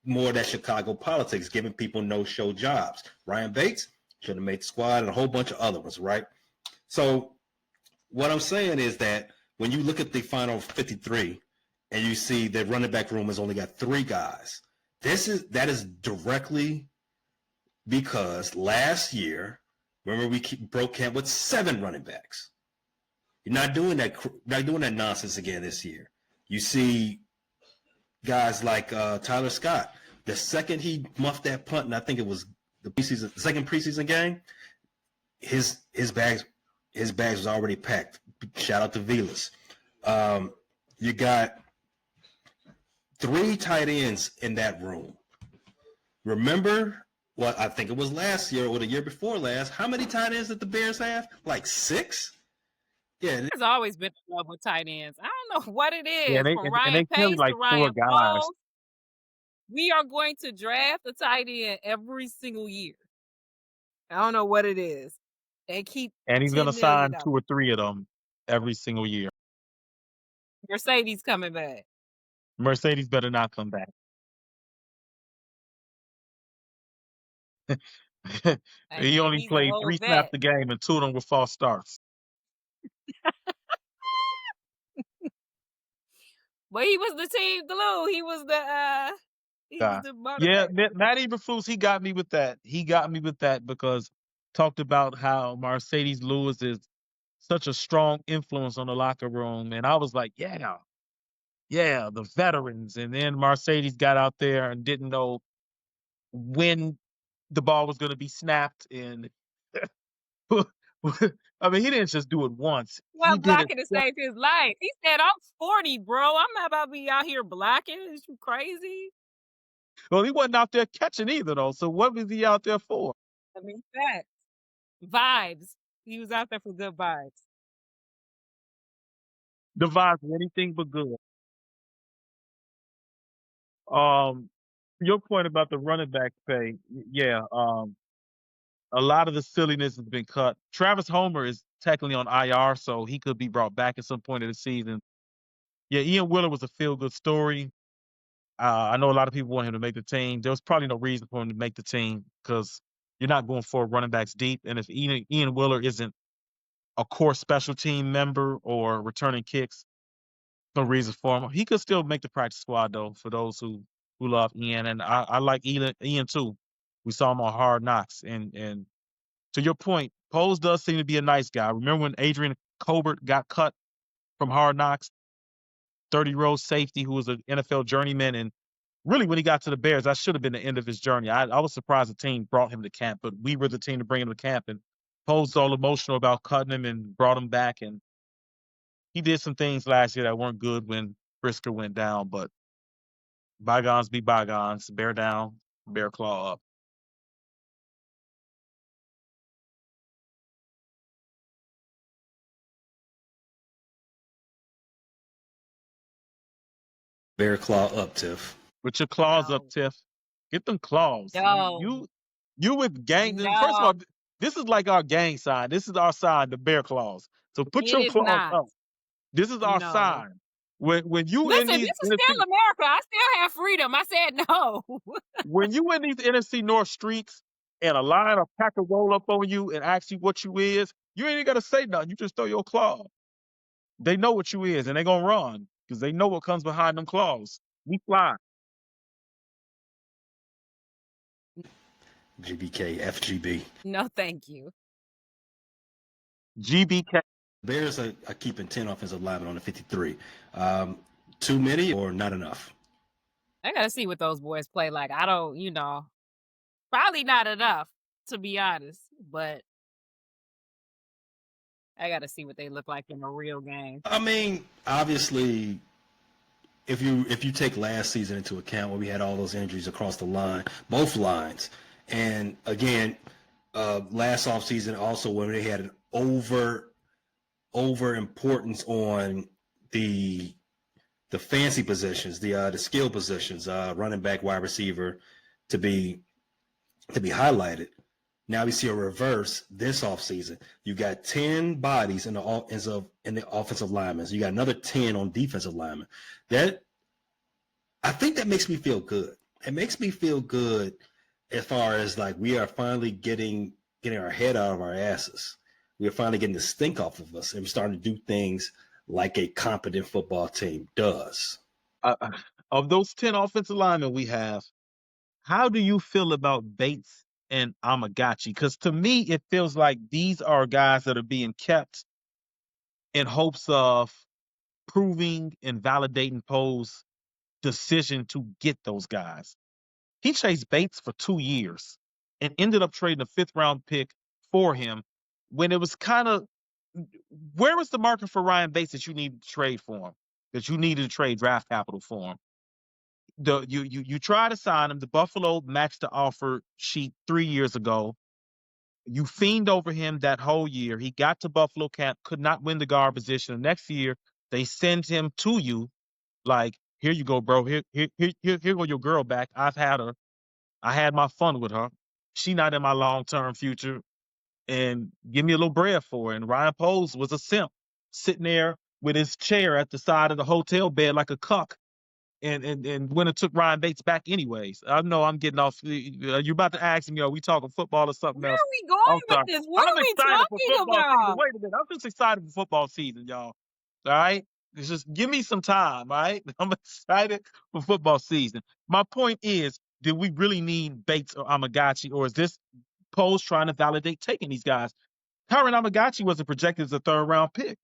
More of that Chicago politics, giving people no-show jobs. Ryan Bates should have made the squad, and a whole bunch of other ones, right? So what I'm saying is that when you look at the final 53 and you see the running back room has only got 3 guys, that is directly because last year, remember, we broke camp with 7 running backs. You're not doing that nonsense again this year. You see guys like Tyler Scott. The second he muffed that punt, and I think it was the second preseason game, his bags was already packed. Shout out to Velas. You got 3 tight ends in that room. Remember what I think it was last year or the year before last? How many tight ends did the Bears have? Like 6? Yeah. There's always been trouble with tight ends. I don't know what it Yeah, is, they from and they Ryan carry Pace to like 4 Ryan guys. Poles. We are going to draft a tight end every single year. I don't know what it is. They keep And he's gonna 10 million sign 2 dollars. or 3 of them every single year. Mercedes coming back. Mercedes better not come back. Hey He man, only he's an played old 3 snaps vet. a game, and 2 of them were false starts. But he was the team glue. He was the Yeah, motivator. Matt Eberflus, he got me with that. He got me with that because talked about how Mercedes Lewis is such a strong influence on the locker room. And I was like, yeah, the veterans. And then Mercedes got out there and didn't know when the ball was going to be snapped. And I mean, he didn't just do it once. Well, He did it. blocking to save his life. He said, "I'm 40, bro. I'm not about to be out here blocking. Is you crazy?" Well, he wasn't out there catching either, though. So what was he out there for? I mean, facts. Vibes. He was out there for good vibes. The vibes were anything but good. Your point about the running back pay, yeah. A lot of the silliness has been cut. Travis Homer is technically on IR, so he could be brought back at some point of the season. Yeah, Ian Wheeler was a feel-good story. I know a lot of people want him to make the team. There was probably no reason for him to make the team because you're not going for running backs deep. And if Ian Wheeler isn't a core special team member or returning kicks, no reason for him. He could still make the practice squad though, for those who love Ian. And I like Ian too. We saw him on Hard Knocks. And to your point, Poles does seem to be a nice guy. Remember when Adrian Colbert got cut from Hard Knocks? 30-year-old safety who was an NFL journeyman. And really, when he got to the Bears, that should have been the end of his journey. I was surprised the team brought him to camp, but we were the team to bring him to camp. And Poles was all emotional about cutting him and brought him back. And he did some things last year that weren't good when Brisker went down, but bygones be bygones. Bear down, bear claw up. Bear claw up, Tiff. With your claws up, No. Tiff. Get them claws. No. You with gang. First of No. all, this is like our gang sign. This is our sign, the bear claws. So put It your is claws not. up. This is our No. sign. When you in Listen, these this is still America. I still have freedom. I said no. when you in these NFC North streets and a lion or packer roll up on you and ask you what you is, you ain't even gotta say nothing. You just throw your claw. They know what you is, and they gonna run because they know what comes behind them claws. We fly. GBK, FGB. No, thank you. GBK. Bears are keeping 10 offensive linemen on the 53. Too many or not enough? I gotta see what those boys play like. I don't, probably not enough, to be honest. But I gotta see what they look like in a real game. I mean, obviously, if you take last season into account where we had all those injuries across the line, both lines, and again, last offseason also when they had an over importance on the fancy positions, the skill positions, running back, wide receiver, to be highlighted. Now we see a reverse this offseason. You got 10 bodies in the offensive linemen. So you got another 10 on defensive linemen. That I think that makes me feel good. It makes me feel good as far as like we are finally getting our head out of our asses. We are finally getting the stink off of us and we're starting to do things like a competent football team does. Of those 10 offensive linemen we have, how do you feel about Bates and Amagachi? Because to me, it feels like these are guys that are being kept in hopes of proving and validating Poe's decision to get those guys. He chased Bates for 2 years and ended up trading a 5th-round pick for him when it was kind of, where was the market for Ryan Bates that you needed to trade for him, that you needed to trade draft capital for him? You try to sign him. The Buffalo matched the offer sheet 3 years ago. You fiend over him that whole year. He got to Buffalo camp, could not win the guard position. The next year, they send him to you, like, here you go, bro. Here go your girl back. I've had her. I had my fun with her. She not in my long-term future. And give me a little bread for her. And Ryan Poles was a simp, sitting there with his chair at the side of the hotel bed like a cuck. And when it took Ryan Bates back anyways. I know I'm getting off. You're about to ask me, are we talking football or something Where else? are we going I'm with sorry. this? What I'm are we excited for talking football season. about? Wait a minute. I'm just excited for football season, y'all. All right? Just give me some time, all right? I'm excited for football season. My point is, did we really need Bates or Amagachi, or is this Poles trying to validate taking these guys? Kyron Amagachi wasn't projected as a third-round pick.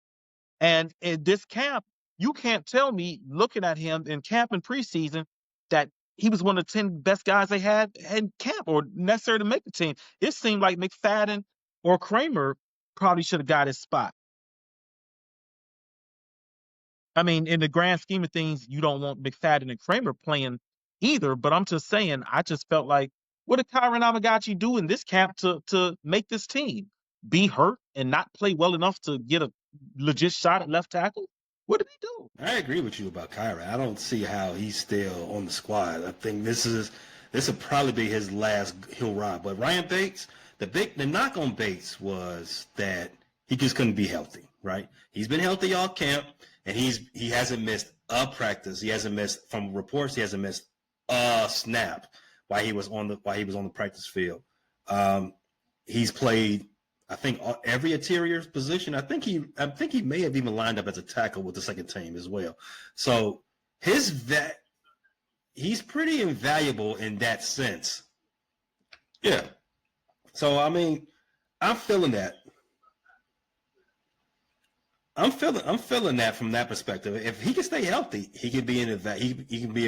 And in this camp, you can't tell me, looking at him in camp and preseason, that he was one of the 10 best guys they had in camp or necessary to make the team. It seemed like McFadden or Kramer probably should have got his spot. I mean, in the grand scheme of things, you don't want McFadden and Kramer playing either. But I'm just saying, I just felt like, what did Kyron Amagachi do in this camp to make this team? Be hurt and not play well enough to get a legit shot at left tackle? What did he do? I agree with you about Kyra. I don't see how he's still on the squad. I think this will probably be his last hurrah. But Ryan Bates, the knock on Bates was that he just couldn't be healthy, right? He's been healthy all camp, and he hasn't missed a practice. He hasn't missed, from reports, he hasn't missed a snap while he was on the practice field. He's played, I think, every interior position. I think he may have even lined up as a tackle with the second team as well. So he's pretty invaluable in that sense. Yeah. So I mean, I'm feeling that. I'm feeling that from that perspective. If he can stay healthy, he can be he can be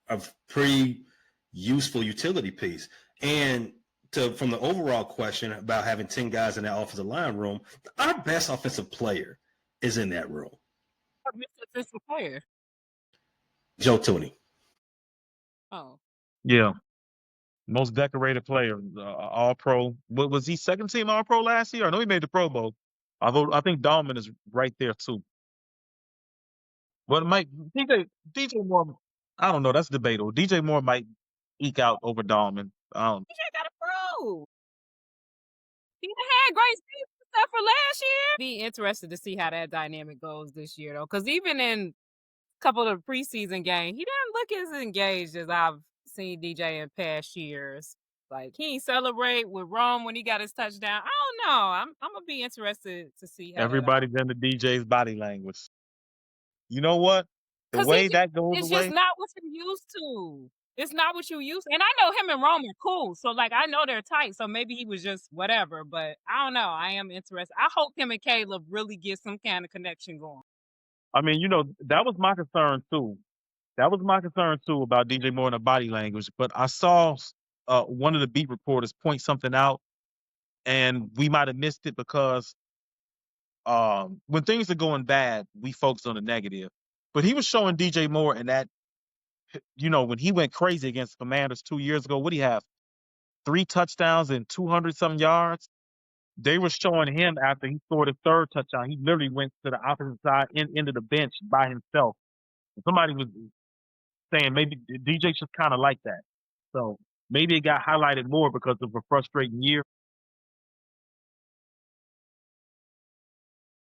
a pretty useful utility piece. And from the overall question about having 10 guys in that offensive line room, our best offensive player is in that room. Our best offensive player. Joe Tooney. Oh. Yeah. Most decorated player, all pro. What was he, second team all pro last year? I know he made the Pro Bowl. Although I think Dahlman is right there too. But it might DJ Moore, I don't know, that's debatable. DJ Moore might eke out over Dahlman. DJ got a pro. He had great season stuff for last year. Be interested to see how that dynamic goes this year, though, because even in a couple of preseason games, he didn't look as engaged as I've seen DJ in past years. Like, he ain't celebrate with Rome when he got his touchdown. I don't know. I'm gonna be interested to see how Everybody's into DJ's body language. You know what? The way that goes it's away. just not what you're used to. It's not what you used to. And I know him and Rome are cool. So, like, I know they're tight. So maybe he was just whatever. But I don't know. I am interested. I hope him and Caleb really get some kind of connection going. I mean, that was my concern too. That was my concern too about DJ Moore and the body language. But I saw one of the beat reporters point something out, and we might have missed it because when things are going bad, we focus on the negative. But he was showing DJ Moore and that, when he went crazy against the Commanders 2 years ago, what do you have? 3 touchdowns and 200-some yards. They were showing him after he scored his third touchdown. He literally went to the opposite side, into the bench by himself. Somebody was saying maybe DJ's just kind of like that. So maybe it got highlighted more because of a frustrating year.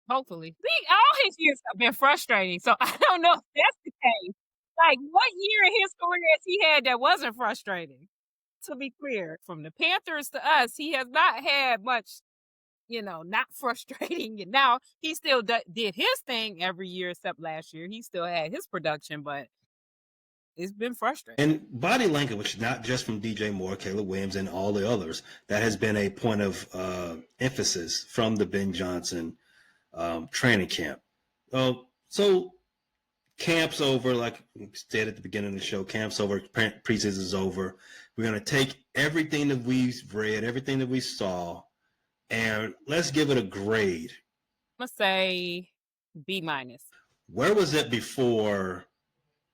Hopefully. All his years have been frustrating. So I don't know if that's the case. Like, what year in his career has he had that wasn't frustrating? To be clear, from the Panthers to us, he has not had much, not frustrating. And now he still did his thing every year except last year. He still had his production, but it's been frustrating. And body language, not just from DJ Moore, Caleb Williams, and all the others, that has been a point of emphasis from the Ben Johnson training camp. So camp's over, like we said at the beginning of the show, camp's over, preseason's over. We're going to take everything that we've read, everything that we saw, and let's give it a grade. I'm going to say B-. Where was it before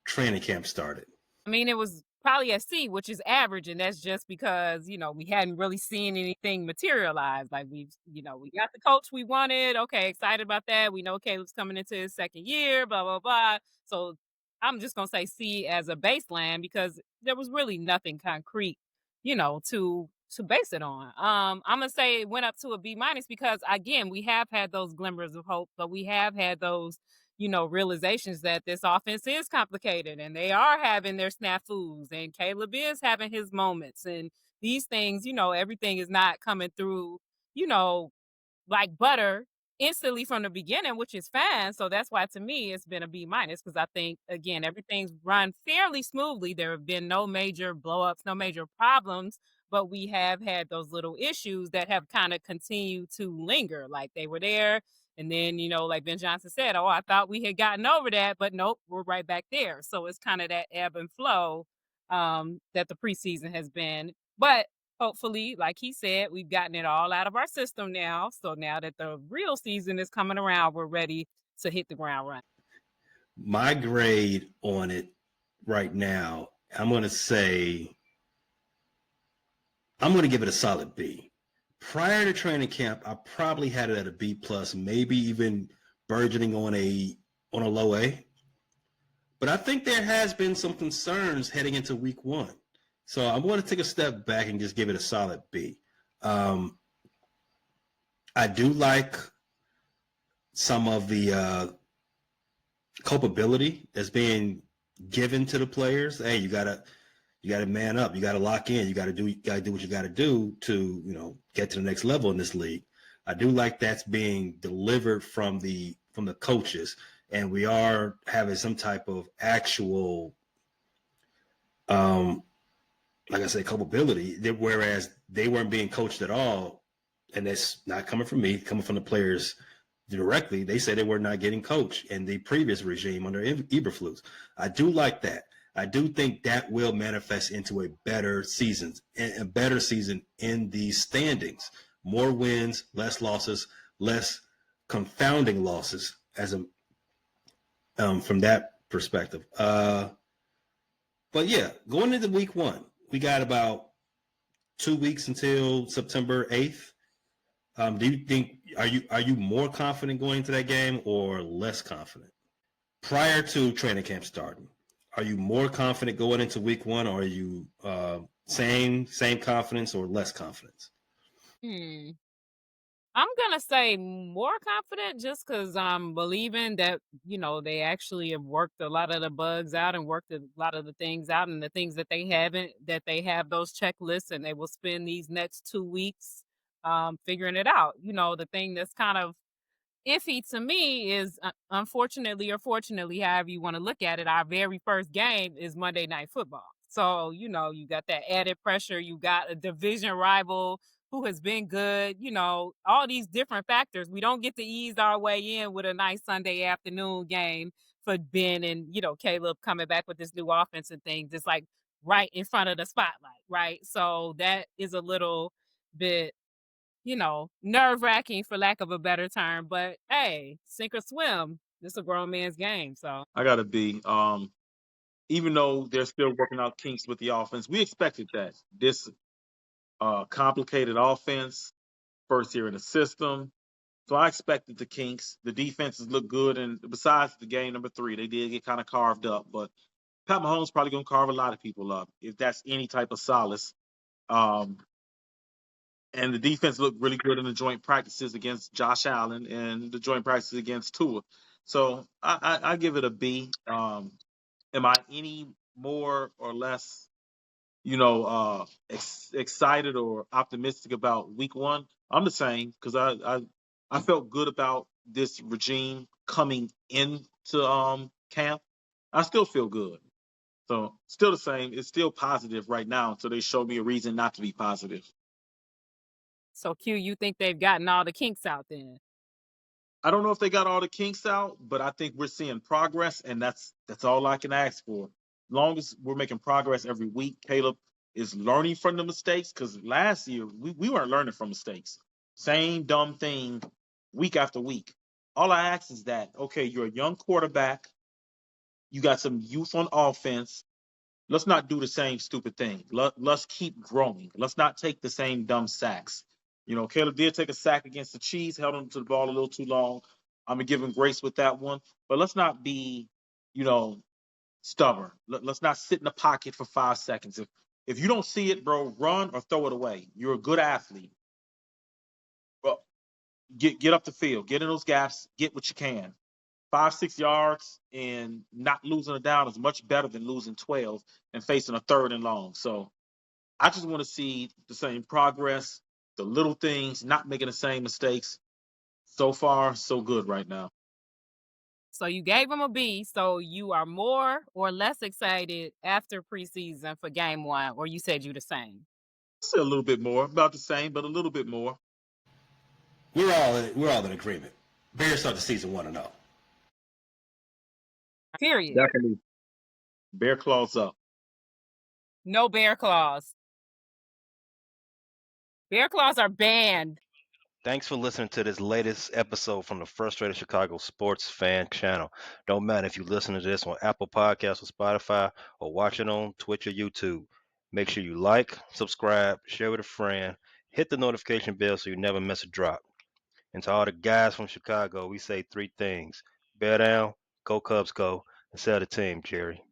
training camp started? I mean, it was probably a C, which is average, and that's just because, we hadn't really seen anything materialize. Like, we got the coach we wanted. Okay, excited about that. We know Caleb's coming into his second year, blah, blah, blah. So I'm just going to say C as a baseline because there was really nothing concrete, to base it on. I'm going to say it went up to a B- because, again, we have had those glimmers of hope, but we have had those realizations that this offense is complicated and they are having their snafus and Caleb is having his moments and these things, everything is not coming through, like butter instantly from the beginning, which is fine. So that's why to me it's been a B minus because I think again everything's run fairly smoothly. There have been no major blowups, no major problems, but we have had those little issues that have kind of continued to linger. Like they were there, and then like Ben Johnson said, "Oh, I thought we had gotten over that, but nope, we're right back there." So it's kind of that ebb and flow that the preseason has been. But hopefully, like he said, we've gotten it all out of our system now. So now that the real season is coming around, we're ready to hit the ground running. My grade on it right now, I'm going to give it a solid B. Prior to training camp, I probably had it at a B plus, maybe even burgeoning on a low A. But I think there has been some concerns heading into week one. So I'm going to take a step back and just give it a solid B. I do like some of the culpability that's being given to the players. Hey, you gotta man up. You gotta lock in. You gotta do what you gotta do to get to the next level in this league. I do like that's being delivered from the coaches, and we are having some type of actual, like I said, culpability. Whereas they weren't being coached at all, and that's not coming from me, coming from the players directly. They said they were not getting coached in the previous regime under Eberflus. I do like that. I do think that will manifest into a better season in the standings. More wins, less losses, less confounding losses from that perspective. But yeah, going into week one, we got about 2 weeks until September 8th. Do you think are you more confident going into that game or less confident? Prior to training camp starting, are you more confident going into week one, or are you same confidence or less confidence? Hmm. I'm gonna say more confident just because I'm believing that they actually have worked a lot of the bugs out and worked a lot of the things out, and the things that they haven't, that they have those checklists, and they will spend these next 2 weeks figuring it out. The thing that's kind of iffy to me is, unfortunately or fortunately, however you want to look at it, our very first game is Monday Night Football. So, you got that added pressure. You got a division rival who has been good, all these different factors. We don't get to ease our way in with a nice Sunday afternoon game for Ben and, Caleb coming back with this new offense and things. It's like right in front of the spotlight, right? So that is a little bit nerve wracking for lack of a better term. But hey, sink or swim. This is a grown man's game. So I gotta be. Even though they're still working out kinks with the offense, we expected that. This complicated offense, first year in the system. So I expected the kinks. The defenses look good, and besides the game number 3, they did get kind of carved up. But Pat Mahomes probably gonna carve a lot of people up if that's any type of solace. Um, and the defense looked really good in the joint practices against Josh Allen and the joint practices against Tua. So I give it a B. Am I any more or less, excited or optimistic about week one? I'm the same because I felt good about this regime coming into camp. I still feel good. So still the same. It's still positive right now until they show me a reason not to be positive. Q, you think they've gotten all the kinks out then? I don't know if they got all the kinks out, but I think we're seeing progress, and that's all I can ask for. As long as we're making progress every week, Caleb is learning from the mistakes. Because last year we weren't learning from mistakes. Same dumb thing week after week. All I ask is that okay, you're a young quarterback, you got some youth on offense. Let's not do the same stupid thing. Let's keep growing. Let's not take the same dumb sacks. Caleb did take a sack against the Chiefs, held him to the ball a little too long. I'm gonna give him grace with that one, but let's not be, you know, stubborn. Let's not sit in the pocket for 5 seconds. If you don't see it, bro, run or throw it away. You're a good athlete. Well, get up the field, get in those gaps, get what you can. 5, 6 yards and not losing a down is much better than losing 12 and facing a third and long. So I just want to see the same progress, the little things, not making the same mistakes. So far, so good right now. So you gave them a B. So you are more or less excited after preseason for game one, or you said you the same? Say a little bit more, about the same, but a little bit more. We're all in agreement. Bears start the season 1-0. Period. Definitely. Bear claws up. No bear claws. Bear claws are banned. Thanks for listening to this latest episode from the Frustrated Chicago Sports Fan Channel. Don't matter if you listen to this on Apple Podcasts or Spotify or watch it on Twitch or YouTube. Make sure you like, subscribe, share with a friend, hit the notification bell so you never miss a drop. And to all the guys from Chicago, we say three things: bear down, go Cubs go, and sell the team, Jerry.